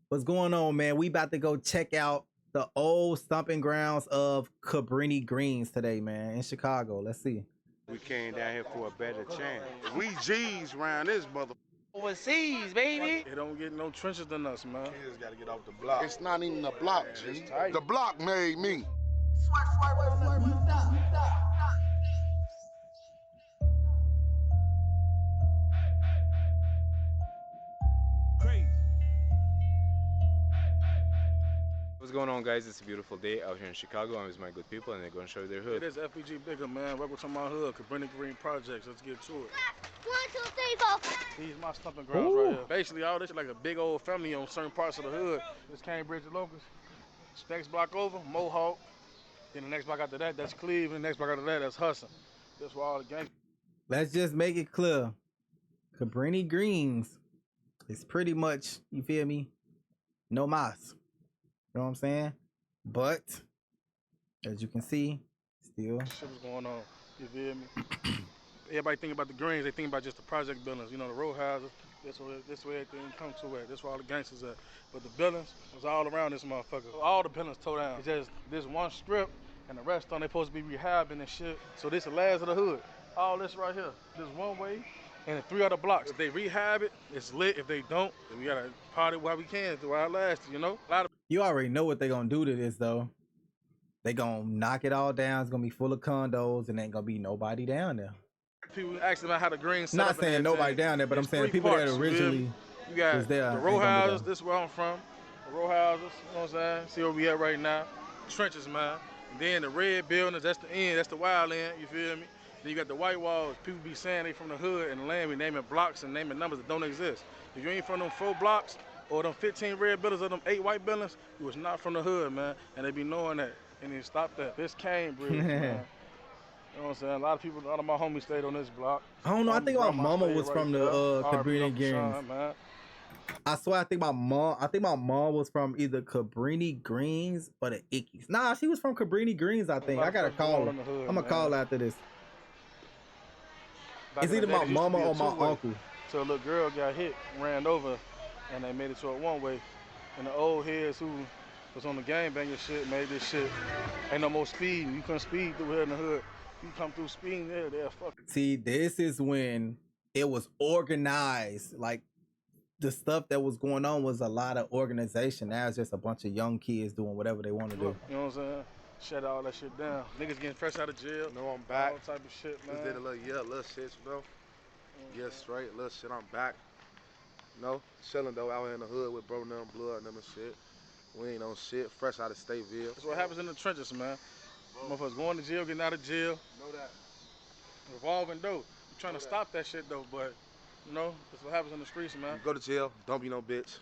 What's going on, man? We about to go check out the old stomping grounds of Cabrini-Greens today, man, in Chicago. Let's see. We came down here for a better chance. We G's around this mother. Overseas, baby. They don't get no trenches than us, man. Kids gotta get off the block. It's not even the block, G. The block made me. What's going on, guys? It's a beautiful day out here in Chicago. I'm with my good people and they're going to show you their It hood. is FPG Bigger, man. Welcome to my hood, Cabrini-Green Projects. Let's get to it. 1, 2, 3, 4. These my stomping grounds right here. Basically, all this is like a big old family on certain parts of the hood. This Cambridge and Locust. Next block over, Mohawk. Then the next block after that, that's Cleveland. The next block after that, that's Hudson. That's where all the gangs. Let's just make it clear. Cabrini-Greens is pretty much, you feel me, no mas. You know what I'm saying? But, as you can see, still. Shit was going on. You feel me? Everybody think about the Greens, they think about just the project buildings. You know, the row houses. This way everything come to at. That's where all the gangsters at. But the buildings was all around this motherfucker. All the buildings tore down. It's just this one strip, and the rest on they supposed to be rehabbing and shit. So this the last of the hood. All this right here. This one way and the 3 other blocks. If they rehab it, it's lit. If they don't, then we gotta party while we can through our last, you know? A lot of You already know what they're going to do to this, though. They going to knock it all down. It's going to be full of condos, and ain't going to be nobody down there. people asking about how the Greens set Not up and saying nobody everything. down there, but I'm It's saying 3 people parts, that you feel originally me? You got was there the ain't row gonna be houses, there. this is where I'm from. The row houses, you know what I'm saying? See where we at right now. Trenches, man. And then the red buildings, that's the end, that's the wild end, you feel me? Then you got the white walls. People be saying they from the hood and the land, we naming blocks and naming numbers that don't exist. If you ain't from them 4 blocks or them 15 red buildings or them 8 white buildings, you was not from the hood, man. And they be knowing that. And they stop that. This Cambridge, man. You know what I'm saying? A lot of people, a lot of my homies stayed on this block. I don't know. I think my mama was from the Cabrini Cabrini-Greens. man. I swear, I think my mom was from either Cabrini-Greens or the Ickies. Nah, she was from Cabrini-Greens, I think. I gotta call her. I'm gonna call her after this. It's either my mama or my uncle. So a little girl got hit, ran over, and they made it to a one-way. And the old heads who was on the gangbanging shit made this shit. Ain't no more speeding. You couldn't speed through here in the hood. You come through speeding there, they'll fuck. See, this is when it was organized. Like, the stuff that was going on was a lot of organization. Now it's just a bunch of young kids doing whatever they want to do. You know what I'm saying? Shut all that shit down. Niggas getting fresh out of jail. No, I'm back. All type of shit, man. Just did a little shit, you know. Yeah, straight, little shit. I'm back. You know, chilling though out here in the hood with bro, them blood, and them and shit. We ain't on shit. Fresh out of Stateville. That's what happens in the trenches, man. Motherfuckers going to jail, getting out of jail. Know that. Revolving dope. You trying to stop that shit though, but you know, that's what happens in the streets, man. You go to jail, don't be no bitch.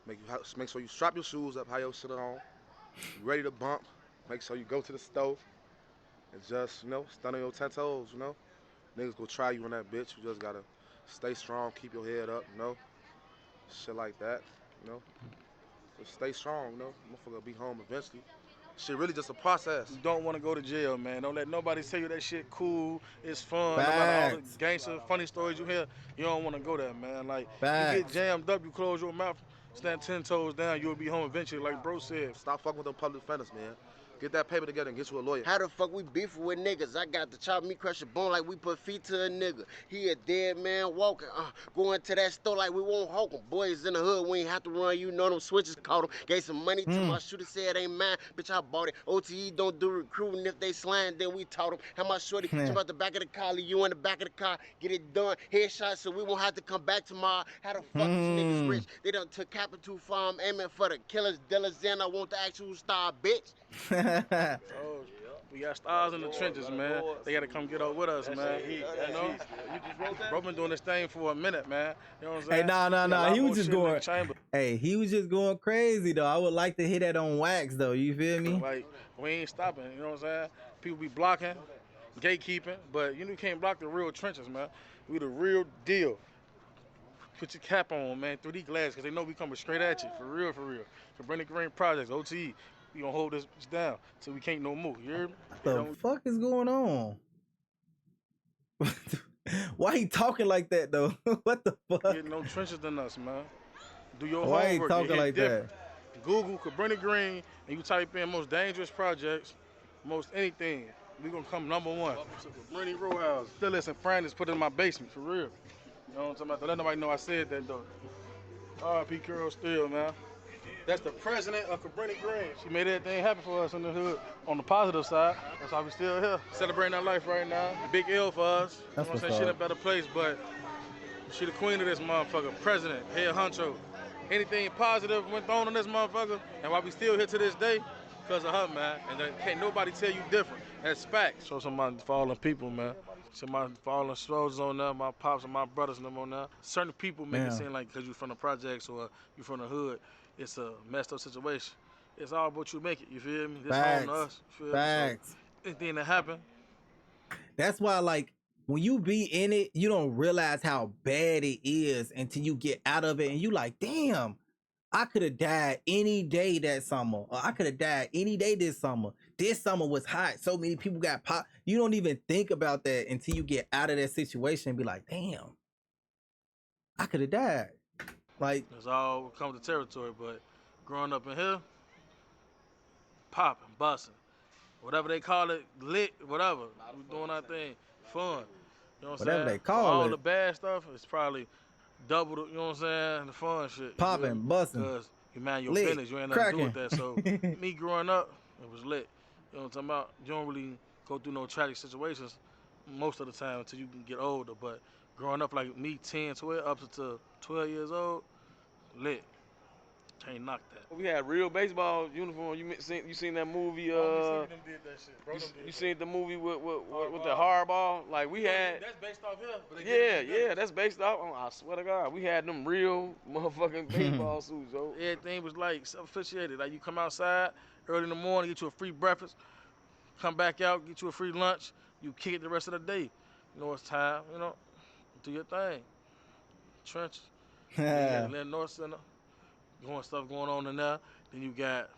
Make sure you strap your shoes up, how your shit on. You ready to bump. Make sure you go to the stove and just, you know, stand on your 10 toes, you know. Niggas go try you on that bitch. You just gotta stay strong, keep your head up, you know. Shit like that, you know. Just stay strong, you know. Motherfucker be home eventually. Shit really just a process. You don't want to go to jail, man. Don't let nobody tell you that shit cool, it's fun. No matter all the gangster, funny stories you hear, you don't want to go there, man. Like, you get jammed up, you close your mouth, stand 10 toes down, you'll be home eventually, like bro said. Stop fucking with them public defenders, man. Get that paper together and get you a lawyer. How the fuck we beefing with niggas? I got to chop me, crush a bone like we put feet to a nigga. He a dead man walking, going to that store like we won't hawk him. Boys in the hood, we ain't have to run, you know them switches caught him. Gave some money to my shooter, said ain't mine. Bitch, I bought it. OTE don't do recruiting. If they slime, then we taught him. How my shorty jump out the back of the car, leave you in the back of the car, get it done. Headshot so we won't have to come back tomorrow. How the fuck these niggas rich? They done took Capital Farm, aiming for the killers, dealers, and I want the actual star, bitch. Oh, we got stars in the trenches, man. They gotta come get up with us, man. You know, bro been doing this thing for a minute, man. You know what I'm saying? Hey, nah. He was just going. Chamber. Hey, he was just going crazy though. I would like to hit that on wax though. You feel me? Like, we ain't stopping. You know what I'm saying? People be blocking, gatekeeping, but you can't block the real trenches, man. We the real deal. Put your cap on, man, through these glasses, because they know we coming straight at you, for real, for real. Cabrini-Green Projects, OTE. We gonna hold this down till we can't no more. You hear me? What the fuck is going on? Why he talking like that though? What the fuck? Getting no trenches than us, man. Do your Why you homework. talking It hit like different. Google Cabrini-Green and you type in most dangerous projects, most anything. We gonna come number one. So Cabrini Row House. Still listen, friend is put in my basement for real. You know what I'm talking about? Don't let nobody know I said that though. R.I.P. Carol Steele, man. That's the president of Cabrini-Green. She made everything happen for us in the hood. On the positive side, that's why we still here. Celebrating our life right now. Big L for us. That's You know what I'm saying? what's She in a up. better place, but she the queen of this motherfucker. President, head honcho. Anything positive went on in this motherfucker, and why we still here to this day, because of her, man. And can't nobody tell you different. That's facts. Show somebody fallen people, man. Somebody fallen soldiers on there, my pops and my brothers and them on there. Certain people make it Man. seem like because you from the projects or you from the hood, it's a messed up situation. It's all about you make it, you feel me? This home to us, you feel Facts. me? So anything that happened, That's why, like, when you be in it, you don't realize how bad it is until you get out of it, and you like, damn, I could have died any day that summer, or I could have died any day this summer. This summer was hot. So many people got popped. You don't even think about that until you get out of that situation and be like, damn, I could have died. Like, it's all come to territory. But growing up in here, popping, busting, whatever they call it, lit, whatever. We doing our thing, fun. You know what I'm Whatever saying? they For call all it. the bad stuff, it's probably double the, you know what I'm saying, the fun shit. Popping, busting, Because you mind your lit, business, you ain't nothing to do with that. cracking. So me growing up, it was lit. You know what I'm talking about? You don't really go through no tragic situations most of the time until you can get older. But growing up like me, 10, 12, up to 12 years old, lit. Can't knock that. We had real baseball uniform. You seen that movie? Did that shit. Bro, You seen the movie with the hardball? Like we had. That's based off here. But they Yeah, that's based off. I swear to God, we had them real motherfucking baseball suits, yo. Everything was like self-officiated. Like you come outside early in the morning, get you a free breakfast, come back out, get you a free lunch, you kick it the rest of the day. You know it's time, you know, do your thing. Trenches. Then you got the North Center, stuff going on in there. Then you got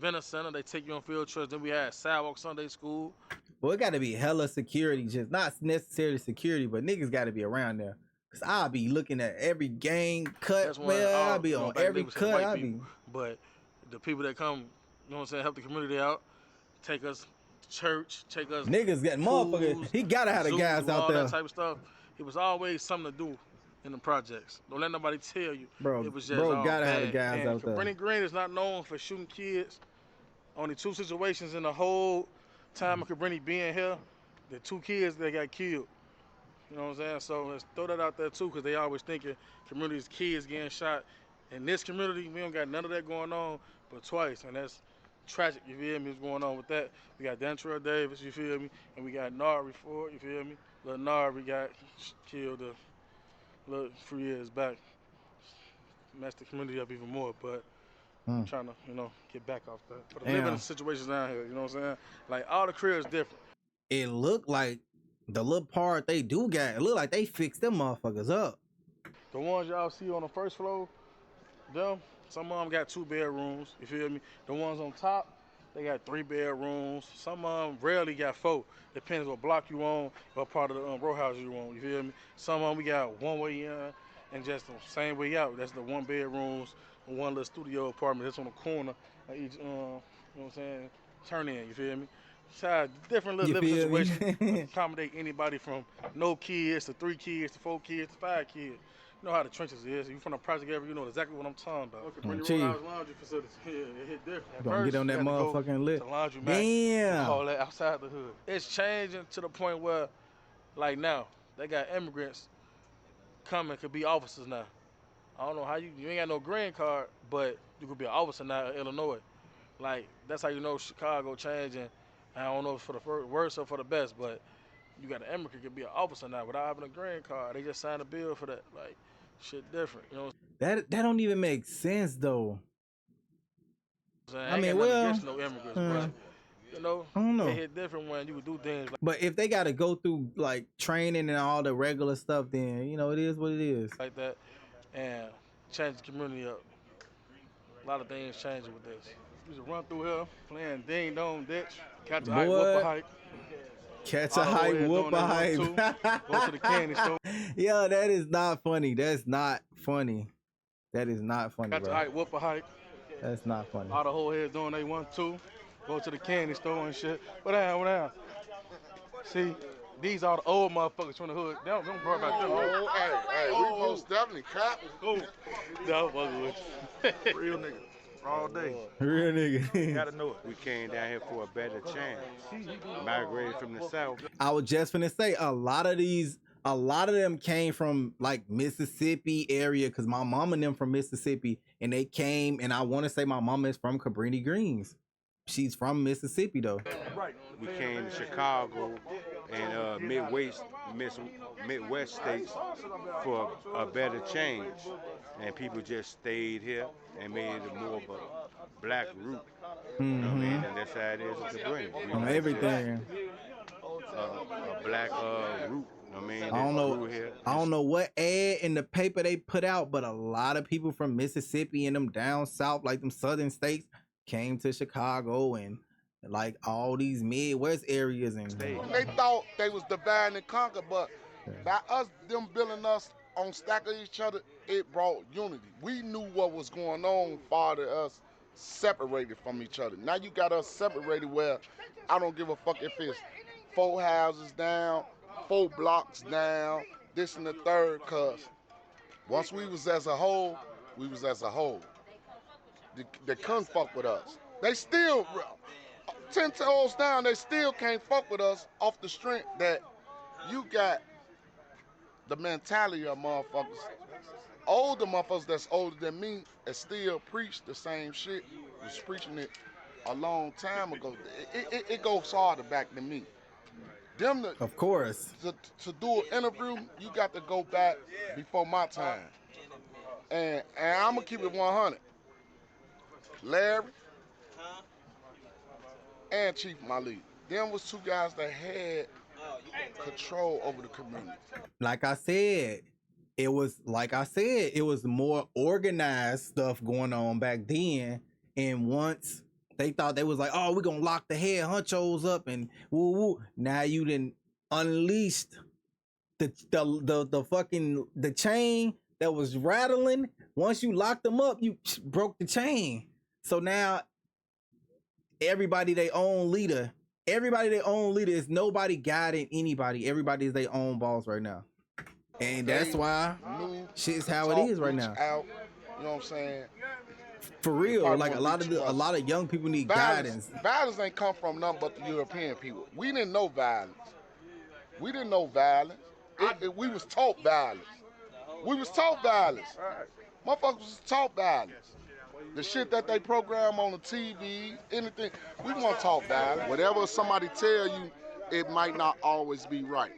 Venner Center, they take you on field trips. Then we had Sidewalk Sunday School. Well, it got to be hella security, just not necessarily security, but niggas got to be around there. Cause I'll be looking at every game cut. That's when Well, I'll be you know, on back then every we was cut. white I'll people. be. But the people that come, you know what I'm saying, help the community out, take us to church, take us Niggas got motherfuckers. pools, He gotta have the zoos, guys out all there, that type of stuff. It was always something to do in the projects. Don't let nobody tell you. bro. It was just Bro, all gotta have the bad. guys And out there. Cabrini-Green is not known for shooting kids. Only 2 situations in the whole time of Cabrini being here, the 2 kids that got killed. You know what I'm saying? So let's throw that out there too, because they always thinking community's kids getting shot. In this community, we don't got none of that going on, but twice, and that's tragic. You feel me? What's going on with that? We got Dantrell Davis, you feel me? And we got Nari Ford, you feel me? Little Nari got killed a little few years back. Messed the community up even more, but I'm trying to, you know, get back off that. For the living situations down here, you know what I'm saying? Like all the cribs different. It looked like the little part they do got. It looked like they fixed them motherfuckers up. The ones y'all see on the first floor, them, some of them got 2 bedrooms, you feel me? The ones on top, they got 3 bedrooms. Some of them rarely got 4. Depends what block you on, what part of the row house you on, you feel me? Some of them we got 1 way in and just the same way out. That's the 1 bedrooms, 1 little studio apartment that's on the corner of each, you know what I'm saying, turn in, you feel me? So different little You living feel me? situations accommodate anybody from no kids to 3 kids to 4 kids to 5 kids. You know how the trenches is. You from the project area, you know exactly what I'm talking about. Okay, bring Chief. your laundry facilities. Yeah, it hit different. At Gonna first, get on that you had to go motherfucking lip. to laundromat, Damn. all that outside the hood. It's changing to the point where, like now, they got immigrants coming, could be officers now. I don't know how you ain't got no green card, but you could be an officer now in Illinois. Like, that's how you know Chicago changing. I don't know if it's for the worse or for the best, but you got an immigrant could be an officer now without having a green card. They just signed a bill for that. Like, shit different, you know what That don't even make sense though. I'm saying? I ain't mean, got nothing well, against no immigrants, but, you know, I don't know. it hit different when you would do things But if they gotta go through like training and all the regular stuff, then you know it is what it is. like that and change the community up. A lot of things changing with this. We just run through here, playing ding dong ditch, catch a hike, whoop a hike. Catch a All the hype, way doing whoop a that hype. 1, 2, go to the candy store. Yo, that is not funny. That's not funny. That is not funny, Got the bro. hike, whoop a hike. That's not funny. All the whole heads doing they 1-2. Go to the candy store and shit. What down? See, these are the old motherfuckers from the hood. They don't brought back them. Oh, hey, we most definitely clapping. Cool. No, fucking with you. Real nigga. All day. Real nigga. Gotta know it. We came down here for a better chance. Migrated from the south. I was just finna say a lot of them came from like Mississippi area because my mom and them from Mississippi, and they came, and I want to say my mama is from Cabrini-Greens. She's from Mississippi though. Right. We came to Chicago and Midwest states for a better change, and people just stayed here and made it more of a black root. You know what I mean? And that's how it is with the brain. On everything. A black root. I mean, I don't know what ad in the paper they put out, but a lot of people from Mississippi and them down south, like them southern states, came to Chicago and like all these Midwest areas and They thought they was divide and conquer, but by them building us on stack of each other, it brought unity. We knew what was going on far to us separated from each other. Now you got us separated where I don't give a fuck if it's 4 houses down, 4 blocks down, this and the third, cause once we was as a whole, we was as a whole. They couldn't fuck with us. They still, 10 toes down, they still can't fuck with us off the strength that you got the mentality of motherfuckers. Older motherfuckers that's older than me and still preach the same shit. Was preaching it a long time ago. It goes harder back than me. Of course. To do an interview, you got to go back before my time. And I'm going to keep it 100. Larry and Chief Malik. Them was 2 guys that had control over the community. Like I said, it was more organized stuff going on back then. And once they thought they was like, oh, we're gonna lock the head honchos up and woo woo. Now you done unleashed the fucking the chain that was rattling. Once you locked them up, you broke the chain. So now everybody their own leader. Everybody their own leader. Is nobody guiding anybody. Everybody is their own boss right now. And that's why shit's how it is right now. Out, you know what I'm saying? For real, like a lot of young people need guidance. Violence ain't come from nothing but the European people. We didn't know violence. We was taught violence. We was taught violence. Motherfuckers was taught violence. The shit that they program on the TV, anything, we weren't taught violence. Whatever somebody tell you, it might not always be right.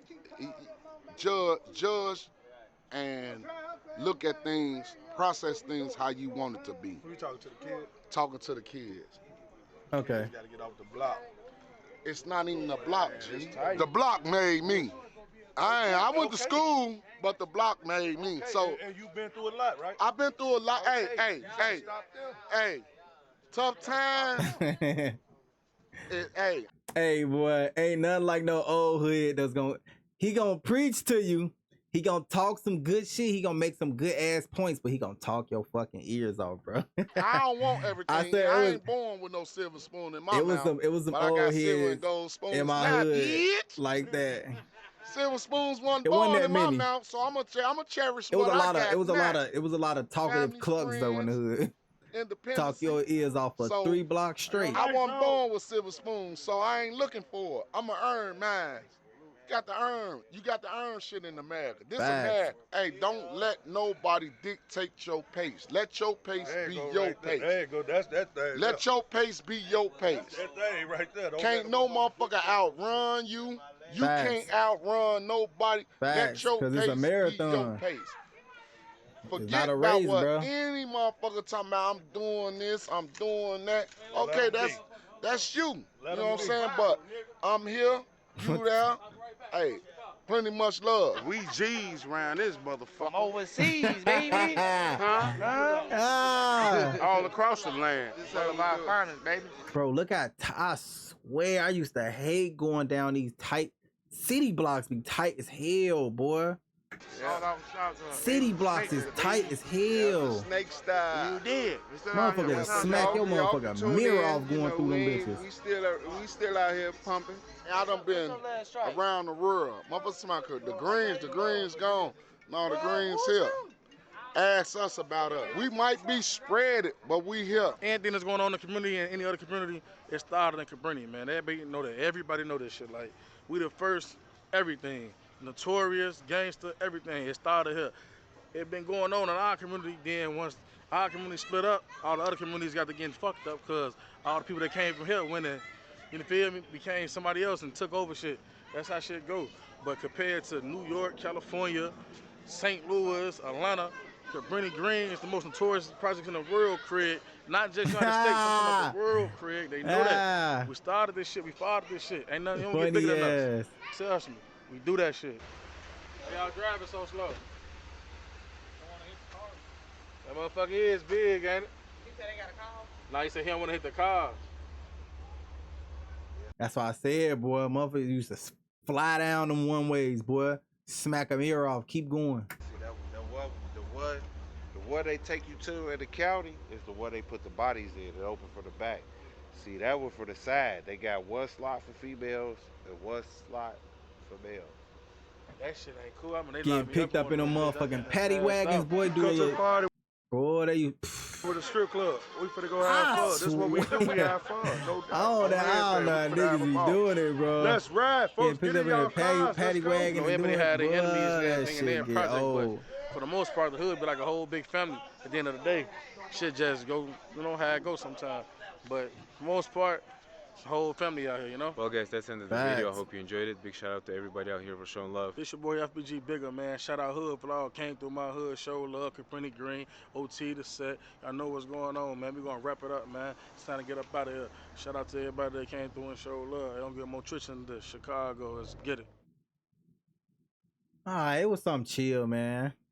Judge and look at things, process things how you want it to be. Who you talking to, the kids? Talking to the kids. Okay. You gotta get off the block. It's not even the block, G. The block made me. I went to school, but the block made me. Okay. So and you've been through a lot, right? I've been through a lot. Hey, tough times. Hey, boy, ain't nothing like no old hood he gonna preach to you. He gonna talk some good shit. He gonna make some good ass points, but he gonna talk your fucking ears off, bro. I don't want everything. I ain't born with no silver spoon in my mouth. It was some old heads in my hood like that. Silver spoons wasn't born in my mouth, so I'm gonna cherish what I got. It was a lot of talkative clucks though in the hood. Talk your ears off for 3 blocks straight. I wasn't born with silver spoons, so I ain't looking for it. I'ma earn mine. You got to earn shit in America. This America. Hey, don't let nobody dictate your pace. Let your pace be your pace. There you go. That's that thing. Let your pace be your pace. That thing right there. Can't no motherfucker outrun you. You can't outrun nobody. Let your pace it's a marathon. be your pace. Forget a race, about what bro. any motherfucker talking about. I'm doing this, I'm doing that. Okay, that's you. You know what I'm saying? But I'm here, you there. Hey, plenty much love. We G's around this motherfucker. From overseas, baby. All across the land. This is all about finance, baby. Bro, look at I swear I used to hate going down these tight city blocks. Be tight as hell, boy. Sawed-off shotgun. City blocks is tight as hell. Snake style. You did. Motherfucker smack your motherfucking mirror off going through them bitches. We still out here pumping. I done been around the world. Motherfucker smack the greens gone. No, the greens here. Ask us about us. We might be spread it, but we here. Anything that's going on in the community and any other community, it started in Cabrini, man. Everybody know that. Everybody know this shit. Like, we the first everything. Notorious, gangster, everything. It started here. It been going on in our community. Then once our community split up, all the other communities got to getting fucked up because all the people that came from here went in, you feel me, became somebody else and took over shit. That's how shit go. But compared to New York, California, St. Louis, Atlanta, Cabrini-Green is the most notorious project in the world, Craig. Not just United States, but the world, Craig. They know that. We started this shit. We started this shit. Ain't nothing, you don't get bigger than us. Trust me. We do that shit. Hey, y'all driving so slow. That motherfucker is big, ain't it? He said they got a car? Nah, he said he don't want to hit the car. That's why I said, boy, motherfuckers used to fly down them one ways, boy. Smack a mirror off. Keep going. The one they take you to in the county is the one they put the bodies in and open for the back. See, that one for the side. They got one slot for females and one slot for males. That shit ain't cool. I mean, they getting picked up in them motherfucking paddy wagons, boy. Do a little party. Boy, they with a strip club. We finna go have fun. This is what we do. We have fun. No doubt. I don't know niggas be doing it, bro. Let's ride, folks. Get picked up in a paddy wagon. Everybody had their enemies and that everything in their shit project, old. but for the most part, the hood be like a whole big family. At the end of the day, shit just go, you know how it goes sometimes. But for the most part, it's a whole family out here, you know? Well, guys, that's the end of the video. I hope you enjoyed it. Big shout out to everybody out here for showing love. This your boy FBG Bigger, man. Shout out Hood for all came through my hood, show love, Cabrini-Green, OT the set. I know what's going on, man. We gonna wrap it up, man. It's time to get up out of here. Shout out to everybody that came through and showed love. They don't get more tricks than this. Chicago, let's get it. All right, it was something chill, man.